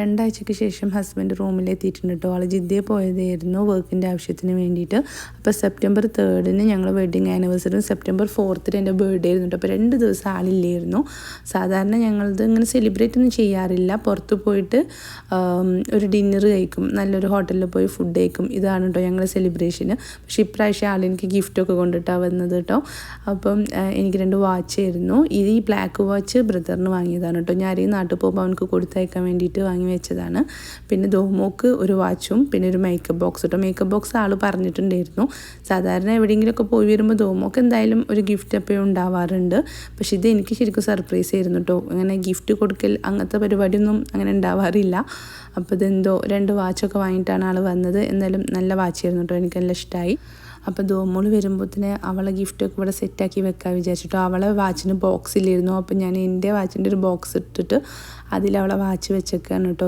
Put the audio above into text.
രണ്ടാഴ്ചയ്ക്ക് ശേഷം ഹസ്ബൻഡ് റൂമിലെത്തിയിട്ടുണ്ട് കേട്ടോ. ആൾ ജിദ്ദയിൽ പോയതായിരുന്നു വർക്കിൻ്റെ ആവശ്യത്തിന് വേണ്ടിയിട്ട്. അപ്പോൾ സെപ്റ്റംബർ 3 ഞങ്ങൾ വെഡിങ് ആനിവേഴ്സറിയും സെപ്റ്റംബർ 4 എൻ്റെ ബർത്ത്ഡേ ആയിരുന്നു കേട്ടോ. അപ്പോൾ 2 ദിവസം ആളില്ലായിരുന്നു. സാധാരണ ഞങ്ങളത് ഇങ്ങനെ സെലിബ്രേറ്റ് ഒന്നും ചെയ്യാറില്ല. പുറത്ത് പോയിട്ട് ഒരു ഡിന്നർ കഴിക്കും, നല്ലൊരു ഹോട്ടലിൽ പോയി ഫുഡ് കഴിക്കും. ഇതാണ് കേട്ടോ ഞങ്ങളുടെ സെലിബ്രേഷന്. പക്ഷേ ഇപ്രാവശ്യം ആളെനിക്ക് ഗിഫ്റ്റൊക്കെ കൊണ്ടിട്ടാണ് വന്നത് കേട്ടോ. അപ്പം എനിക്ക് 2 വാച്ചായിരുന്നു. ഈ ബ്ലാക്ക് വാച്ച് ബ്രദറിന് വാങ്ങിയതാണ് കേട്ടോ. ഞാൻ ഈ നാട്ടിൽ പോകുമ്പോൾ അവനക്ക് കൊടുത്തയക്കാൻ വേണ്ടിയിട്ട് വാങ്ങി വെച്ചതാണ്. പിന്നെ ദോമോക്ക് ഒരു വാച്ചും പിന്നെ ഒരു മേക്കപ്പ് ബോക്സ് കേട്ടോ. മേക്കപ്പ് ബോക്സ് ആൾ പറഞ്ഞിട്ടുണ്ടായിരുന്നു. സാധാരണ എവിടെയെങ്കിലുമൊക്കെ പോയി വരുമ്പോൾ ദോമോക്ക് എന്തായാലും ഒരു ഗിഫ്റ്റ് എപ്പോഴും ഉണ്ടാവാറുണ്ട്. പക്ഷേ ഇത് എനിക്ക് ശരിക്കും സർപ്രൈസ് ആയിരുന്നു കേട്ടോ. അങ്ങനെ ഗിഫ്റ്റ് കൊടുക്കൽ അങ്ങനത്തെ പരിപാടിയൊന്നും അങ്ങനെ ഉണ്ടാവാറില്ല. അപ്പോൾ ഇതെന്തോ 2 വാച്ചൊക്കെ വാങ്ങിയിട്ടാണ് ആൾ വന്നത്. എന്തായാലും നല്ല വാച്ചായിരുന്നു കേട്ടോ, എനിക്കെല്ലാം ഇഷ്ടമായി. അപ്പോൾ ദോമോൾ വരുമ്പോഴത്തേന് അവളെ ഗിഫ്റ്റൊക്കെ ഇവിടെ സെറ്റാക്കി വെക്കാൻ വിചാരിച്ചിട്ടോ. അവളെ വാച്ചിന് ബോക്സിലിരുന്നു. അപ്പോൾ ഞാൻ എൻ്റെ വാച്ചിൻ്റെ ഒരു ബോക്സ് ഇട്ടിട്ട് അതിൽ അവളെ വാച്ച് വെച്ചേക്കാണ് കേട്ടോ.